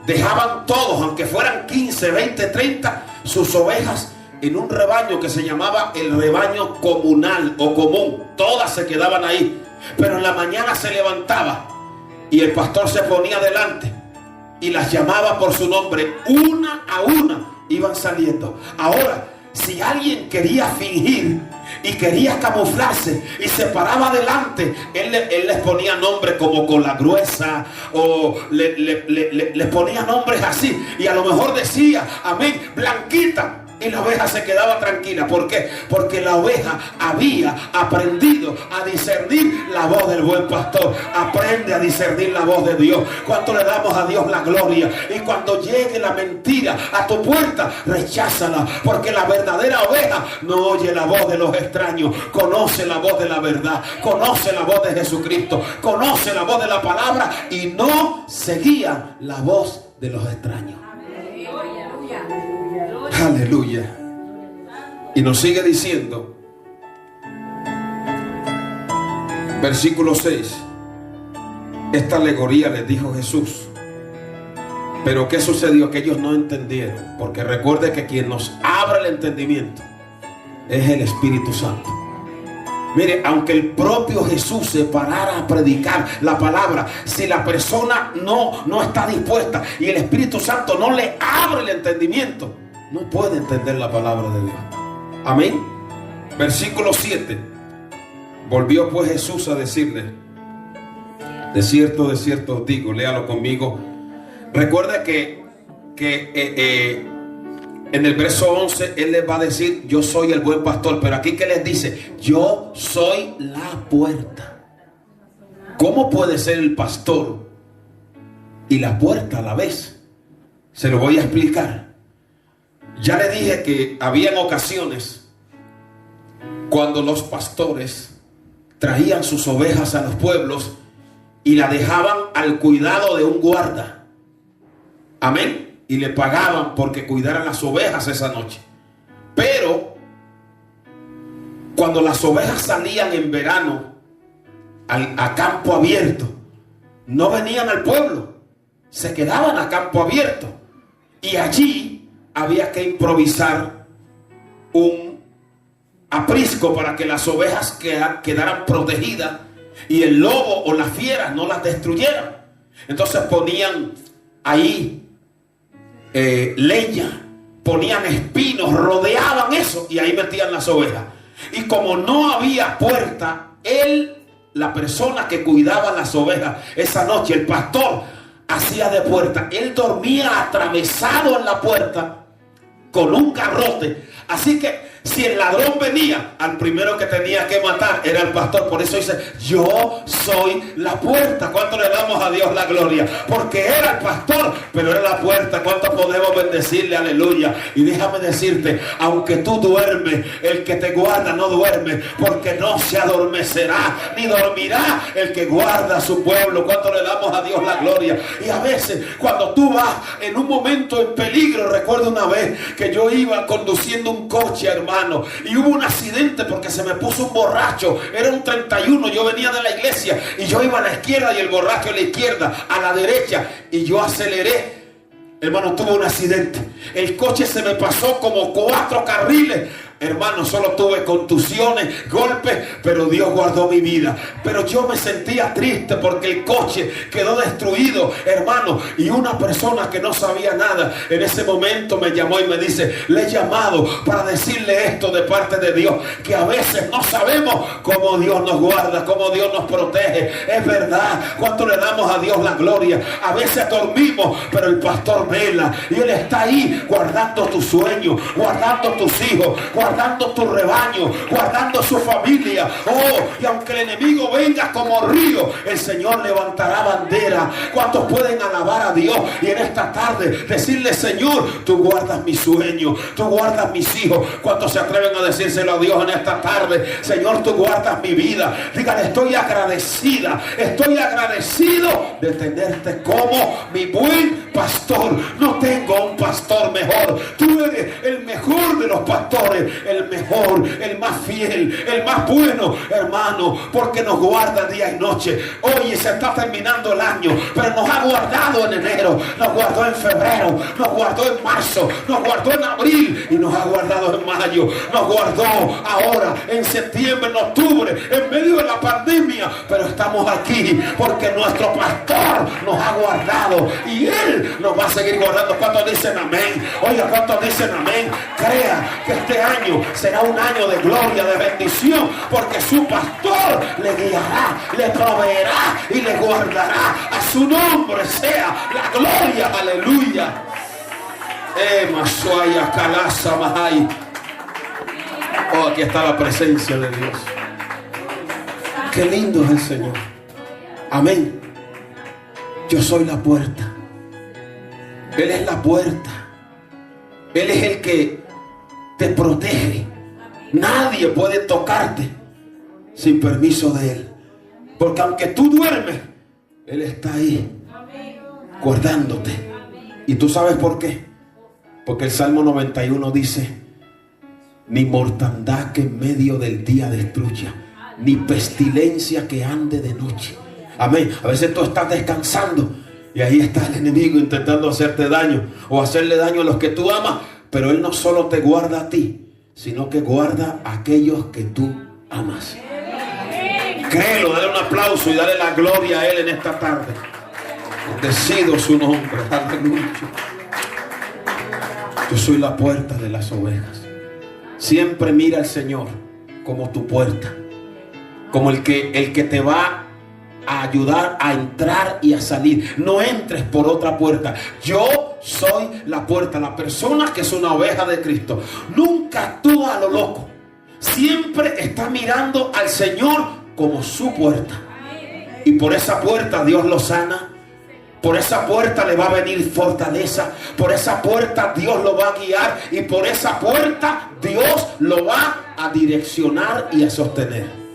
dejaban todos, aunque fueran 15, 20, 30, sus ovejas en un rebaño que se llamaba el rebaño comunal o común. Todas se quedaban ahí, pero en la mañana se levantaba y el pastor se ponía delante y las llamaba por su nombre. Una a una iban saliendo. Ahora, si alguien quería fingir y quería camuflarse y se paraba adelante, él les ponía nombres como Cola Gruesa, o les ponía nombres así, y a lo mejor decía, amén, Blanquita, y la oveja se quedaba tranquila. ¿Por qué? Porque la oveja había aprendido a discernir la voz del buen pastor. Aprende a discernir la voz de Dios. ¿Cuánto le damos a Dios la gloria? Y cuando llegue la mentira a tu puerta, recházala, porque la verdadera oveja no oye la voz de los extraños, conoce la voz de la verdad, conoce la voz de Jesucristo, conoce la voz de la palabra y no seguía la voz de los extraños. Aleluya. Y nos sigue diciendo, versículo 6, esta alegoría les dijo Jesús. Pero ¿qué sucedió? Que ellos no entendieron, porque recuerde que quien nos abre el entendimiento es el Espíritu Santo. Mire, aunque el propio Jesús se parara a predicar la palabra, si la persona no está dispuesta y el Espíritu Santo no le abre el entendimiento, no puede entender la palabra de Dios. Amén. Versículo 7. Volvió pues Jesús a decirle, de cierto os digo, léalo conmigo. Recuerda que en el verso 11 Él les va a decir, yo soy el buen pastor. Pero aquí que les dice, yo soy la puerta. ¿Cómo puede ser el pastor y la puerta a la vez? Se lo voy a explicar. Ya le dije que habían ocasiones cuando los pastores traían sus ovejas a los pueblos y la dejaban al cuidado de un guarda. Amén. Y le pagaban porque cuidaran las ovejas esa noche. Pero cuando las ovejas salían en verano a campo abierto, no venían al pueblo, se quedaban a campo abierto. Y allí había que improvisar un aprisco para que las ovejas quedaran protegidas y el lobo o las fieras no las destruyeran. Entonces ponían ahí leña, ponían espinos, rodeaban eso y ahí metían las ovejas. Y como no había puerta, la persona que cuidaba las ovejas esa noche, el pastor, hacía de puerta. Él dormía atravesado en la puerta con un garrote. Así que si el ladrón venía, al primero que tenía que matar era el pastor. Por eso dice, yo soy la puerta. ¿Cuánto le damos a Dios la gloria? Porque era el pastor, pero era la puerta. ¿Cuánto podemos bendecirle? Aleluya. Y déjame decirte, aunque tú duermes, el que te guarda no duerme, porque no se adormecerá, ni dormirá el que guarda a su pueblo. ¿Cuánto le damos a Dios la gloria? Y a veces, cuando tú vas en un momento en peligro, recuerdo una vez que yo iba conduciendo un coche, hermano, y hubo un accidente porque se me puso un borracho. Era un 31, yo venía de la iglesia y yo iba a la izquierda y el borracho a la izquierda, a la derecha, y yo aceleré. Hermano, tuve un accidente. El coche se me pasó como 4 carriles. Hermano, solo tuve contusiones, golpes, pero Dios guardó mi vida. Pero yo me sentía triste porque el coche quedó destruido, hermano. Y una persona que no sabía nada en ese momento me llamó y me dice, le he llamado para decirle esto de parte de Dios, que a veces no sabemos cómo Dios nos guarda, cómo Dios nos protege. Es verdad. ¿Cuánto le damos a Dios la gloria? A veces dormimos, pero el pastor vela y Él está ahí guardando tus sueños, guardando tus hijos, guardando tu rebaño, guardando su familia. Oh, y aunque el enemigo venga como río, el Señor levantará bandera. ¿Cuántos pueden alabar a Dios y en esta tarde decirle, Señor, tú guardas mis sueños, tú guardas mis hijos? ¿Cuántos se atreven a decírselo a Dios en esta tarde? Señor, tú guardas mi vida. Dígale, estoy agradecida, estoy agradecido de tenerte como mi buen pastor. No tengo un pastor mejor, tú eres el mejor de los pastores. el mejor, el más fiel, el más bueno, hermano, porque nos guarda día y noche. Oye, se está terminando el año, pero nos ha guardado en enero, nos guardó en febrero, nos guardó en marzo, nos guardó en abril y nos ha guardado en mayo, nos guardó ahora en septiembre, en octubre, en medio de la pandemia, pero estamos aquí porque nuestro pastor nos ha guardado y Él nos va a seguir guardando. ¿Cuántos dicen amén? Oiga, ¿cuántos dicen amén? Crea que este año será un año de gloria, de bendición, porque su pastor le guiará, le proveerá y le guardará. A su nombre sea la gloria. Aleluya. Masuaya Kalasa Mahai. Oh, aquí está la presencia de Dios. Qué lindo es el Señor. Amén. Yo soy la puerta. Él es la puerta. Él es el que te protege. Nadie puede tocarte sin permiso de Él. Porque aunque tú duermes, Él está ahí guardándote. ¿Y tú sabes por qué? Porque el Salmo 91 dice: ni mortandad que en medio del día destruya, ni pestilencia que ande de noche. Amén. A veces tú estás descansando y ahí está el enemigo intentando hacerte daño o hacerle daño a los que tú amas. Pero Él no solo te guarda a ti, sino que guarda a aquellos que tú amas. Créelo, dale un aplauso y dale la gloria a Él en esta tarde. Bendecido su nombre. Aleluya. Yo soy la puerta de las ovejas. Siempre mira al Señor como tu puerta, como el que te va a ayudar a entrar y a salir. No entres por otra puerta. Yo soy la puerta. La persona que es una oveja de Cristo nunca actúa a lo loco. Siempre está mirando al Señor como su puerta. Y por esa puerta Dios lo sana. Por esa puerta le va a venir fortaleza. Por esa puerta Dios lo va a guiar. Y por esa puerta Dios lo va a direccionar y a sostener.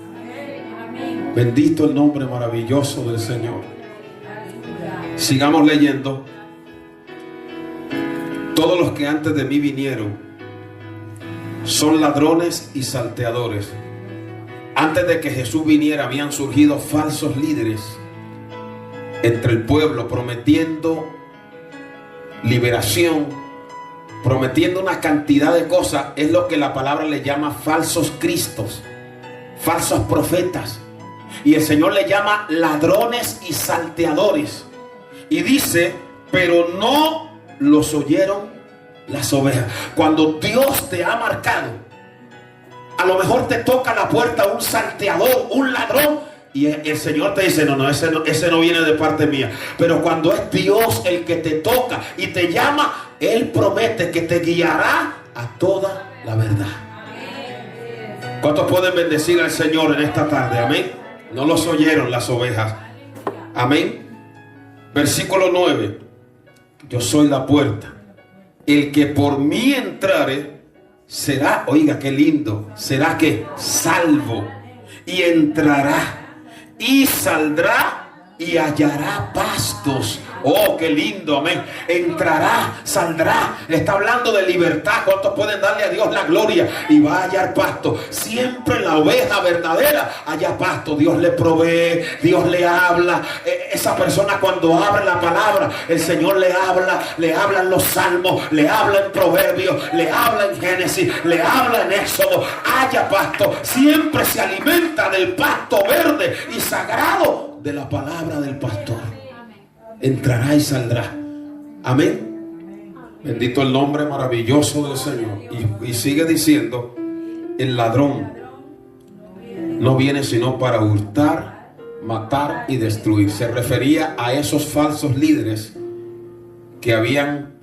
Bendito el nombre maravilloso del Señor. Sigamos leyendo. Todos los que antes de mí vinieron son ladrones y salteadores. Antes de que Jesús viniera habían surgido falsos líderes entre el pueblo, prometiendo liberación, prometiendo una cantidad de cosas. Es lo que la palabra le llama falsos cristos, falsos profetas. Y el Señor le llama ladrones y salteadores. Y dice: pero no los oyeron las ovejas. Cuando Dios te ha marcado, a lo mejor te toca la puerta un salteador, un ladrón, y el Señor te dice: no, ese no viene de parte mía. Pero cuando es Dios el que te toca y te llama, Él promete que te guiará a toda la verdad. ¿Cuántos pueden bendecir al Señor en esta tarde? Amén. No los oyeron las ovejas. Amén. Versículo 9. Yo soy la puerta. El que por mí entrare será, oiga qué lindo, será que salvo, y entrará y saldrá y hallará pastos. Oh, qué lindo, amén. Entrará, saldrá. Está hablando de libertad. ¿Cuántos pueden darle a Dios la gloria? Y va a hallar pasto. Siempre la oveja verdadera halla pasto. Dios le provee, Dios le habla. Esa persona cuando abre la palabra, el Señor le habla en los salmos, le habla en Proverbios, le habla en Génesis, le habla en Éxodo. Halla pasto. Siempre se alimenta del pasto verde y sagrado de la palabra del pastor. Entrará y saldrá. Amén. Bendito el nombre maravilloso del Señor. Y sigue diciendo: el ladrón no viene sino para hurtar, matar y destruir. Se refería a esos falsos líderes que habían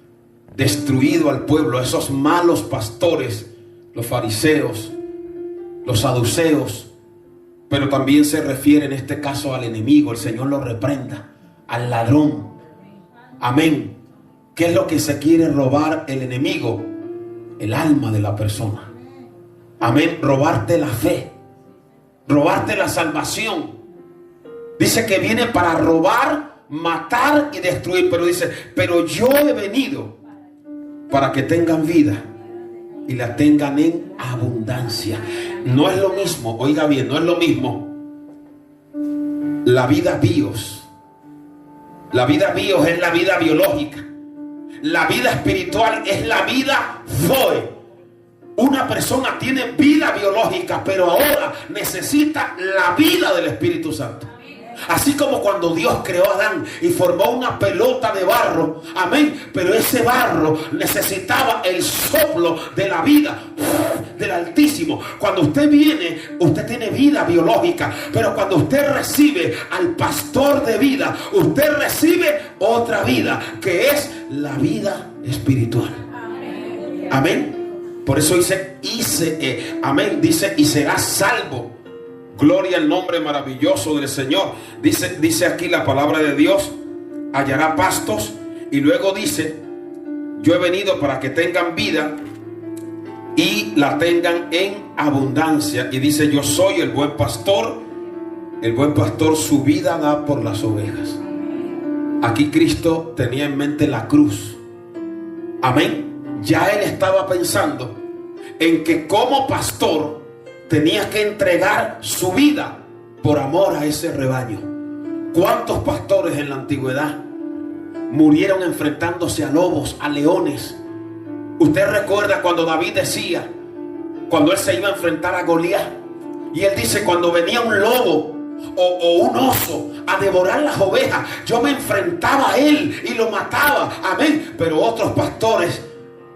destruido al pueblo, esos malos pastores, los fariseos, los saduceos. Pero también se refiere en este caso al enemigo. El Señor lo reprenda, al ladrón. Amén. ¿Qué es lo que se quiere robar el enemigo? El alma de la persona. Amén. Robarte la fe, robarte la salvación. Dice que viene para robar, matar y destruir. Pero dice: pero yo he venido para que tengan vida y la tengan en abundancia. No es lo mismo, oiga bien, no es lo mismo la vida bios. La vida bios es la vida biológica. La vida espiritual es la vida zoe. Una persona tiene vida biológica, pero ahora necesita la vida del Espíritu Santo. Así como cuando Dios creó a Adán y formó una pelota de barro, amén, pero ese barro necesitaba el soplo de la vida del Altísimo. Cuando usted viene, usted tiene vida biológica, pero cuando usted recibe al pastor de vida, usted recibe otra vida, que es la vida espiritual. Amén. Por eso dice, amén, dice, y serás salvo. Gloria al nombre maravilloso del Señor. Dice aquí la palabra de Dios, hallará pastos. Y luego dice, yo he venido para que tengan vida y la tengan en abundancia. Y dice, yo soy el buen pastor. El buen pastor su vida da por las ovejas. Aquí Cristo tenía en mente la cruz. Amén. Ya él estaba pensando en que como pastor tenía que entregar su vida por amor a ese rebaño. ¿Cuántos pastores en la antigüedad murieron enfrentándose a lobos, a leones? Usted recuerda cuando David decía, cuando él se iba a enfrentar a Goliat, y él dice, cuando venía un lobo o un oso a devorar las ovejas, yo me enfrentaba a él y lo mataba. Amén. Pero otros pastores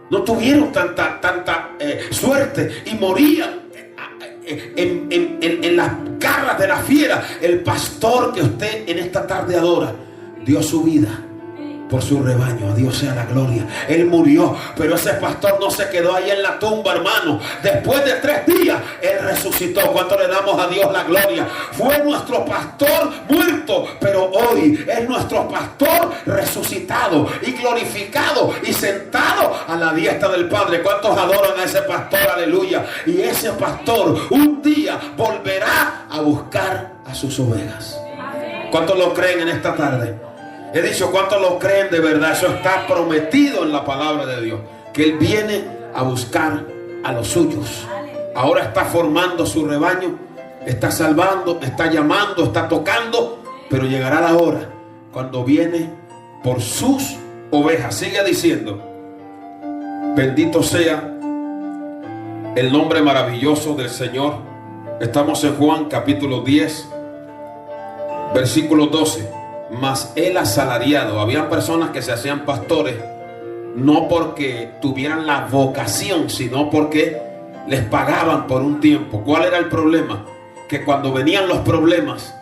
no tuvieron tanta suerte y morían en las garras de la fiera. El pastor que usted en esta tarde adora dio su vida por su rebaño. A Dios sea la gloria. Él murió, pero ese pastor no se quedó ahí en la tumba, hermano. Después de 3 días él resucitó. ¿Cuánto le damos a Dios la gloria? Fue nuestro pastor muerto, pero hoy es nuestro pastor resucitado y glorificado y sentado a la diestra del Padre. ¿Cuántos adoran a ese pastor? Aleluya. Y ese pastor un día volverá a buscar a sus ovejas. ¿Cuántos lo creen en esta tarde? He dicho, ¿cuántos lo creen de verdad? Eso está prometido en la palabra de Dios, que Él viene a buscar a los suyos. Ahora está formando su rebaño, está salvando, está llamando, está tocando, pero llegará la hora cuando viene por sus ovejas. Sigue diciendo, bendito sea el nombre maravilloso del Señor. Estamos en Juan capítulo 10, versículo 12. Mas el asalariado, había personas que se hacían pastores no porque tuvieran la vocación, sino porque les pagaban por un tiempo. ¿Cuál era el problema? Que cuando venían los problemas,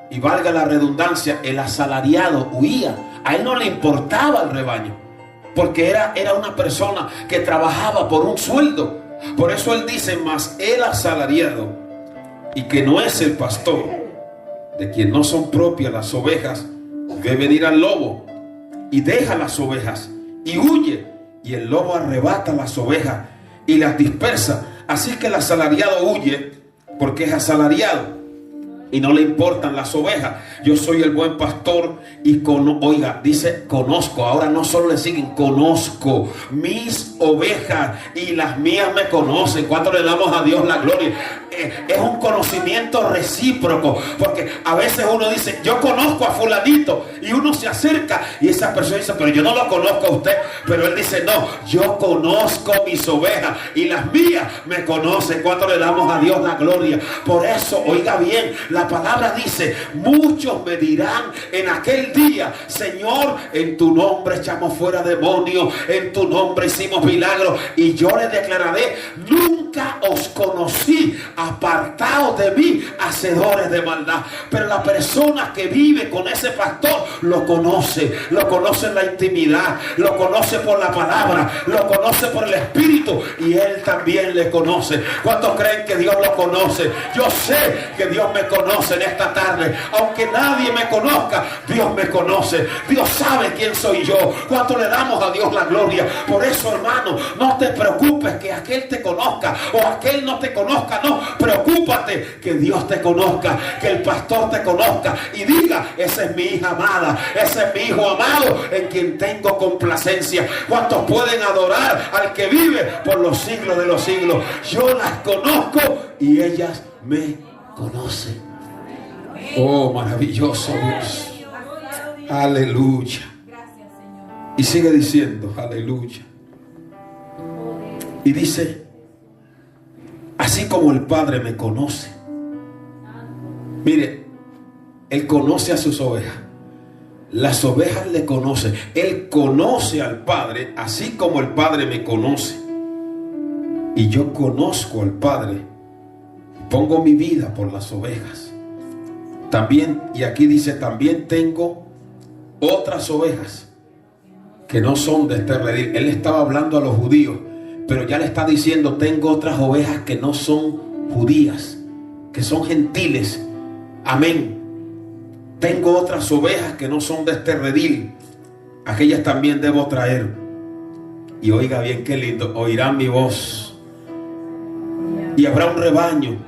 y valga la redundancia, el asalariado huía. A él no le importaba el rebaño, porque era una persona que trabajaba por un sueldo. Por eso él dice, mas el asalariado, y que no es el pastor, de quien no son propias las ovejas, ve venir al lobo y deja las ovejas y huye, y el lobo arrebata las ovejas y las dispersa. Así que el asalariado huye porque es asalariado y no le importan las ovejas. Yo soy el buen pastor y dice conozco. Ahora no solo le siguen, conozco mis ovejas y las mías me conocen. ¿Cuánto le damos a Dios la gloria? Es un conocimiento recíproco, porque a veces uno dice, yo conozco a fulanito, y uno se acerca y esa persona dice, pero yo no lo conozco a usted. Pero él dice, no, yo conozco mis ovejas y las mías me conocen. ¿Cuánto le damos a Dios la gloria? Por eso, oiga bien, la palabra dice, muchos me dirán en aquel día, Señor, en tu nombre echamos fuera demonios, en tu nombre hicimos milagros, y yo les declararé, nunca os conocí, apartados de mí, hacedores de maldad. Pero la persona que vive con ese pastor lo conoce en la intimidad, lo conoce por la palabra, lo conoce por el Espíritu, y él también le conoce. ¿Cuántos creen que Dios lo conoce? Yo sé que Dios me conoce. conoce en esta tarde. Aunque nadie me conozca, Dios me conoce. Dios sabe quién soy yo. ¿Cuánto le damos a Dios la gloria? Por eso, hermano, no te preocupes que aquel te conozca o aquel no te conozca. No, preocúpate que Dios te conozca, que el pastor te conozca y diga: esa es mi hija amada, ese es mi hijo amado en quien tengo complacencia. ¿Cuántos pueden adorar al que vive por los siglos de los siglos? Yo las conozco y ellas me conocen. Oh, maravilloso Dios. Aleluya. Y sigue diciendo, aleluya. Y dice: así como el Padre me conoce. Mire, Él conoce a sus ovejas. Las ovejas le conocen. Él conoce al Padre, así como el Padre me conoce. Y yo conozco al Padre. Pongo mi vida por las ovejas. También, y aquí dice, también tengo otras ovejas que no son de este redil. Él estaba hablando a los judíos, pero ya le está diciendo: tengo otras ovejas que no son judías, que son gentiles. Amén. Tengo otras ovejas que no son de este redil. Aquellas también debo traer. Y oiga bien, qué lindo: oirán mi voz. Y habrá un rebaño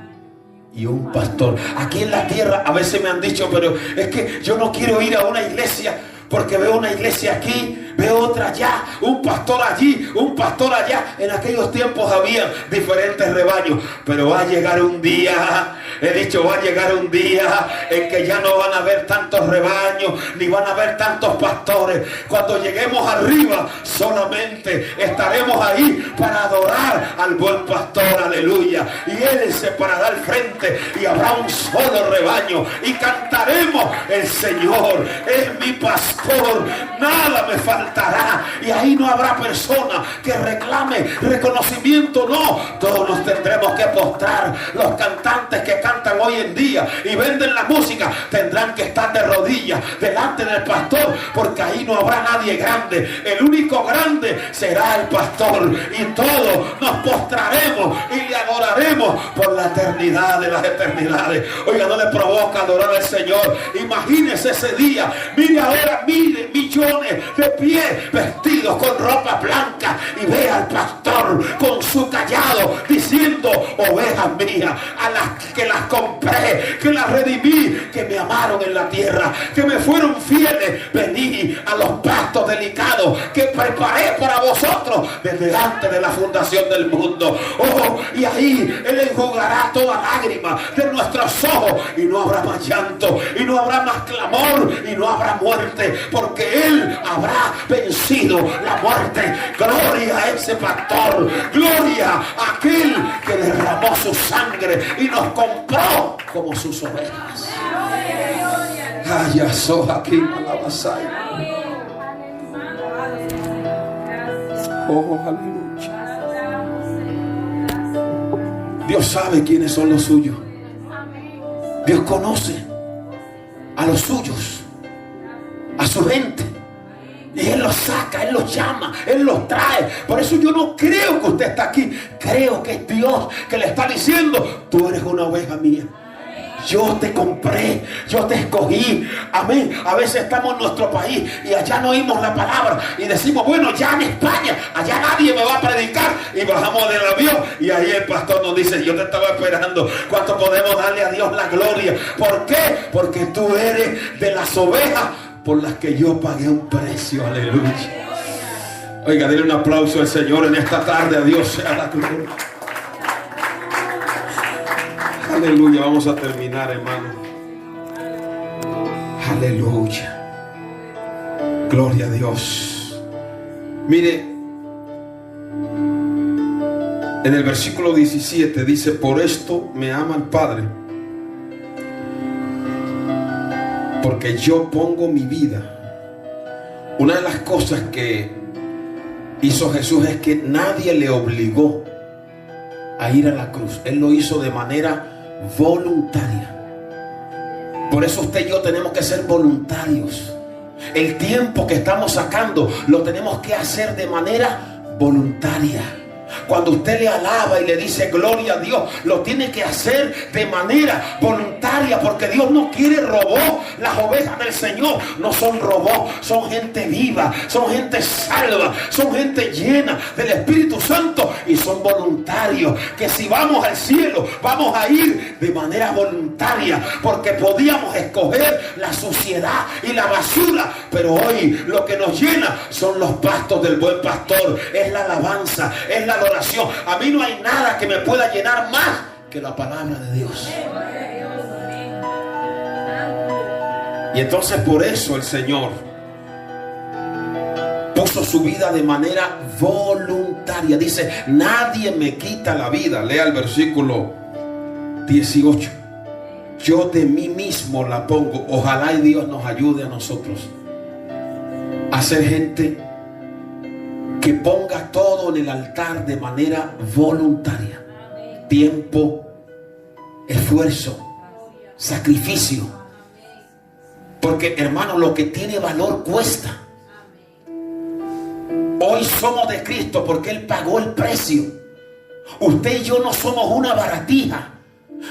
y un pastor. Aquí en la tierra a veces me han dicho: pero es que yo no quiero ir a una iglesia, porque veo una iglesia aquí, veo otra allá, un pastor allí, un pastor allá. En aquellos tiempos había diferentes rebaños, pero va a llegar un día, he dicho, va a llegar un día en que ya no van a haber tantos rebaños, ni van a haber tantos pastores. Cuando lleguemos arriba, solamente estaremos ahí para adorar al buen pastor, aleluya. Y Él se parará al frente y habrá un solo rebaño y cantaremos: el Señor es mi pastor, nada me faltará. Y ahí no habrá persona que reclame reconocimiento, no. Todos nos tendremos que postrar. Los cantantes que cantan hoy en día y venden la música tendrán que estar de rodillas delante del pastor, porque ahí no habrá nadie grande. El único grande será el pastor, y todos nos postraremos y le adoraremos por la eternidad de las eternidades. Oiga, ¿no le provoca adorar al Señor? Imagínese ese día. Mire ahora, mire, millones de pie vestidos con ropa blanca, y ve al pastor con su cayado diciendo: ovejas mías, a las que las compré, que las redimí, que me amaron en la tierra, que me fueron fieles, vení a los pastos delicados que preparé para vosotros desde antes de la fundación del mundo. Oh, y ahí Él enjugará toda lágrima de nuestros ojos, y no habrá más llanto, y no habrá más clamor, y no habrá muerte, porque Él habrá vencido la muerte. Gloria a ese pastor, gloria a aquel que derramó su sangre y nos compró como sus ovejas. Ay, aquí malabasai. Oh, aleluya. Dios sabe quiénes son los suyos. Dios conoce a los suyos, a su gente. Y Él los saca, Él los llama, Él los trae. Por eso yo no creo que usted está aquí. Creo que es Dios que le está diciendo: tú eres una oveja mía. Yo te compré, yo te escogí. Amén. A veces estamos en nuestro país y allá no oímos la palabra y decimos: bueno, ya en España, allá nadie me va a predicar. Y bajamos del avión y ahí el pastor nos dice: yo te estaba esperando. ¿Cuánto podemos darle a Dios la gloria? ¿Por qué? Porque tú eres de las ovejas por las que yo pagué un precio. Aleluya. Oiga, denle un aplauso al Señor en esta tarde. A Dios sea la gloria. Aleluya. Vamos a terminar, hermano. Aleluya. Gloria a Dios. Mire, en el versículo 17 dice: por esto me ama el Padre, porque yo pongo mi vida. Una de las cosas que hizo Jesús es que nadie le obligó a ir a la cruz. Él lo hizo de manera voluntaria. Por eso usted y yo tenemos que ser voluntarios. El tiempo que estamos sacando lo tenemos que hacer de manera voluntaria. Cuando usted le alaba y le dice gloria a Dios, lo tiene que hacer de manera voluntaria, porque Dios no quiere robots. Las ovejas del Señor no son robots, son gente viva, son gente salva, son gente llena del Espíritu Santo y son voluntarios. Que si vamos al cielo, vamos a ir de manera voluntaria, porque podíamos escoger la suciedad y la basura, pero hoy lo que nos llena son los pastos del buen pastor, es la alabanza, es la adoración. A mí no hay nada que me pueda llenar más que la palabra de Dios. Y entonces por eso el Señor puso su vida de manera voluntaria. Dice, nadie me quita la vida. Lea el versículo 18. Yo de mí mismo la pongo. Ojalá y Dios nos ayude a nosotros a ser gente que ponga todo en el altar de manera voluntaria. Tiempo, esfuerzo, sacrificio. Porque, hermano, lo que tiene valor cuesta. Hoy somos de Cristo porque Él pagó el precio. Usted y yo no somos una baratija.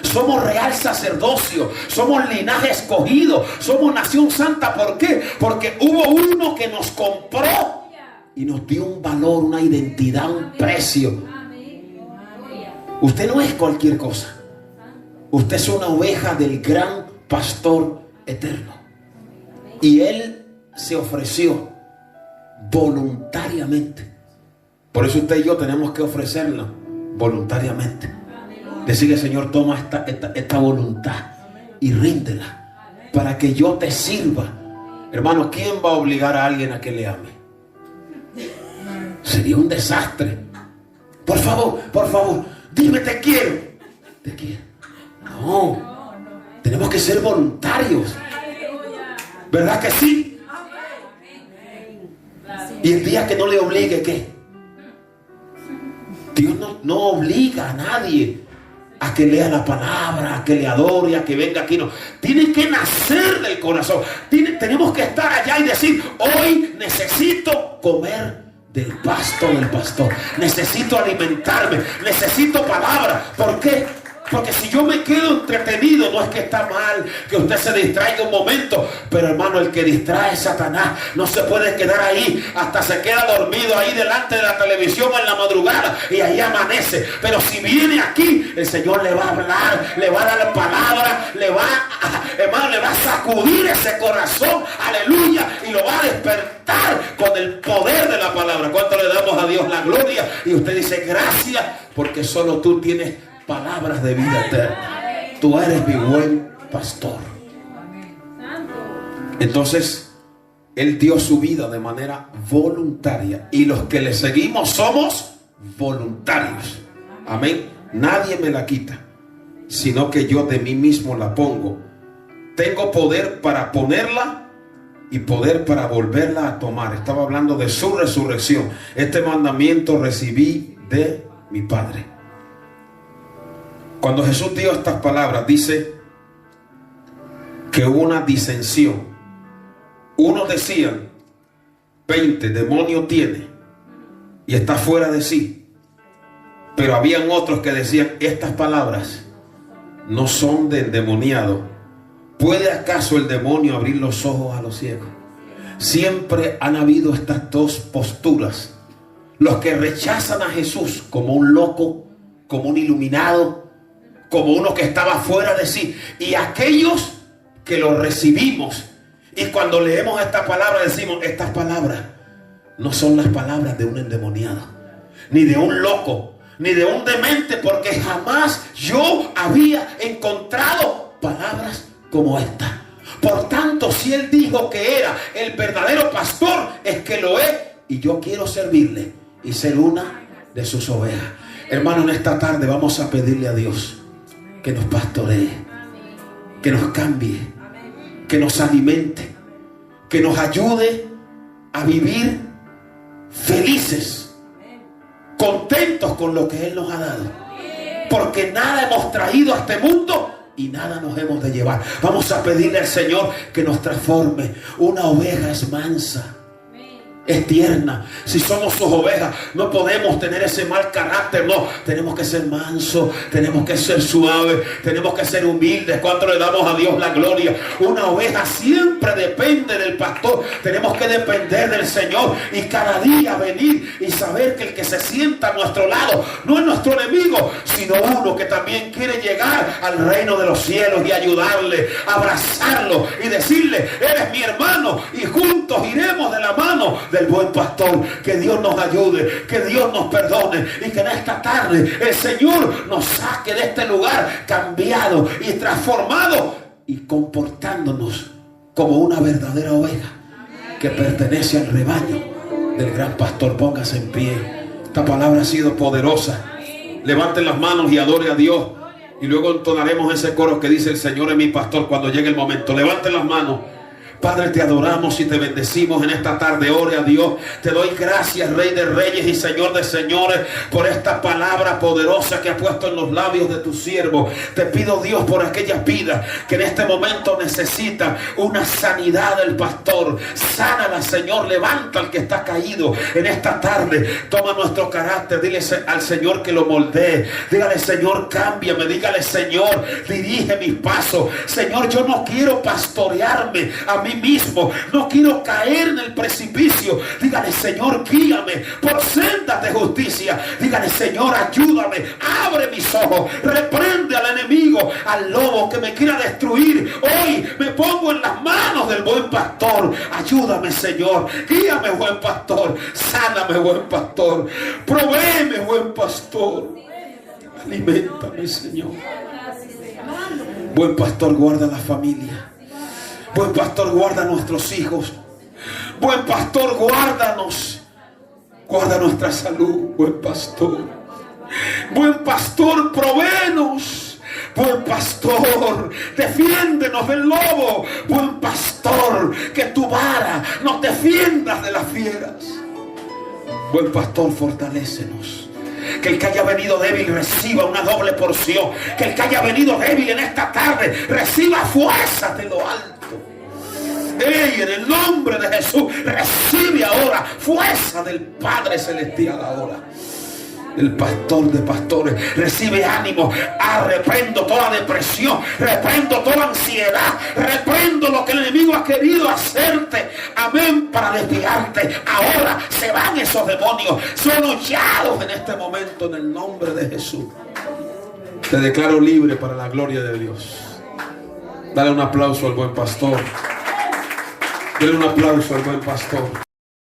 Somos real sacerdocio, somos linaje escogido, somos nación santa. ¿Por qué? Porque hubo uno que nos compró y nos dio un valor, una identidad, un precio. Usted no es cualquier cosa. Usted es una oveja del gran pastor eterno. Y Él se ofreció voluntariamente. Por eso usted y yo tenemos que ofrecerla voluntariamente. Decirle, Señor, toma esta voluntad y ríndela para que yo te sirva. Hermano, ¿quién va a obligar a alguien a que le ame? Sería un desastre. Por favor, dime te quiero. Te quiero. No, tenemos que ser voluntarios. ¿Verdad que sí? Y el día que no le obligue, ¿qué? Dios no obliga a nadie a que lea la palabra, a que le adore, a que venga aquí. No, tiene que nacer del corazón. Tenemos que estar allá y decir, hoy necesito comer del pasto del pastor. Necesito alimentarme, necesito palabra. ¿Por qué? Porque si yo me quedo entretenido, no es que está mal que usted se distraiga un momento, pero hermano, el que distrae es Satanás. No se puede quedar ahí, hasta se queda dormido ahí delante de la televisión en la madrugada y ahí amanece. Pero si viene aquí, el Señor le va a hablar, le va a dar palabra, hermano, le va a sacudir ese corazón, aleluya, y lo va a despertar con el poder de la palabra. ¿Cuánto le damos a Dios la gloria? Y usted dice, gracias, porque solo tú tienes palabras de vida eterna. Tú eres mi buen pastor. Entonces Él dio su vida de manera voluntaria y los que le seguimos somos voluntarios. Amén. Nadie me la quita, sino que yo de mí mismo la pongo. Tengo poder para ponerla y poder para volverla a tomar. Estaba hablando de su resurrección. Este mandamiento recibí de mi Padre. Cuando Jesús dio estas palabras, dice que hubo una disensión. Unos decían, 20 demonios tiene y está fuera de sí. Pero habían otros que decían, estas palabras no son de endemoniado. ¿Puede acaso el demonio abrir los ojos a los ciegos? Siempre han habido estas dos posturas. Los que rechazan a Jesús como un loco, como un iluminado, como uno que estaba fuera de sí, y aquellos que lo recibimos y cuando leemos esta palabra decimos, estas palabras no son las palabras de un endemoniado, ni de un loco, ni de un demente, porque jamás yo había encontrado palabras como esta. Por tanto, si Él dijo que era el verdadero pastor, es que lo es, y yo quiero servirle y ser una de sus ovejas. Hermano, en esta tarde vamos a pedirle a Dios que nos pastoree, que nos cambie, que nos alimente, que nos ayude a vivir felices, contentos con lo que Él nos ha dado, porque nada hemos traído a este mundo y nada nos hemos de llevar. Vamos a pedirle al Señor que nos transforme. Una oveja es mansa es tierna. Si somos sus ovejas, no podemos tener ese mal carácter. No, tenemos que ser mansos, tenemos que ser suaves, tenemos que ser humildes. ¿Cuánto le damos a Dios la gloria? Una oveja siempre depende del pastor. Tenemos que depender del Señor y cada día venir y saber que el que se sienta a nuestro lado no es nuestro enemigo, sino uno que también quiere llegar al reino de los cielos y ayudarle, abrazarlo y decirle: eres mi hermano, y juntos iremos de la mano del buen pastor. Que Dios nos ayude, que Dios nos perdone, y que en esta tarde el Señor nos saque de este lugar cambiado y transformado y comportándonos como una verdadera oveja que pertenece al rebaño del gran pastor. Póngase en pie. Esta palabra ha sido poderosa. Levanten las manos y adore a Dios, y luego entonaremos ese coro que dice: el Señor es mi pastor, cuando llegue el momento. Levanten las manos. Padre, te adoramos y te bendecimos en esta tarde. Ore a Dios. Te doy gracias, Rey de Reyes y Señor de Señores, por esta palabra poderosa que has puesto en los labios de tu siervo. Te pido, Dios, por aquellas vidas que en este momento necesitan una sanidad del pastor. Sánala, Señor. Levanta al que está caído en esta tarde. Toma nuestro carácter. Dile al Señor que lo moldee. Dígale: Señor, cámbiame. Dígale: Señor, dirige mis pasos. Señor, yo no quiero pastorearme a mí mismo, no quiero caer en el precipicio. Dígale: Señor, guíame por sendas de justicia. Dígale: Señor, ayúdame, abre mis ojos, reprende al enemigo, al lobo que me quiera destruir. Hoy me pongo en las manos del buen pastor. Ayúdame, Señor, guíame, buen pastor, sáname, buen pastor, provéeme, buen pastor, aliméntame, Señor. Buen pastor, guarda la familia. Buen pastor, guarda a nuestros hijos. Buen pastor, guárdanos. Guarda nuestra salud, buen pastor. Buen pastor, provéenos. Buen pastor, defiéndenos del lobo. Buen pastor, que tu vara nos defiendas de las fieras. Buen pastor, fortalécenos. Que el que haya venido débil reciba una doble porción. Que el que haya venido débil en esta tarde reciba fuerza de lo alto. En el nombre de Jesús, recibe ahora fuerza del Padre Celestial. Ahora el pastor de pastores recibe ánimo. Reprendo toda depresión, reprendo toda ansiedad, reprendo lo que el enemigo ha querido hacerte, amén, para desviarte. Ahora se van esos demonios, son hollados en este momento en el nombre de Jesús. Te declaro libre para la gloria de Dios. Dale un aplauso al buen pastor. Dale un aplauso al buen pastor.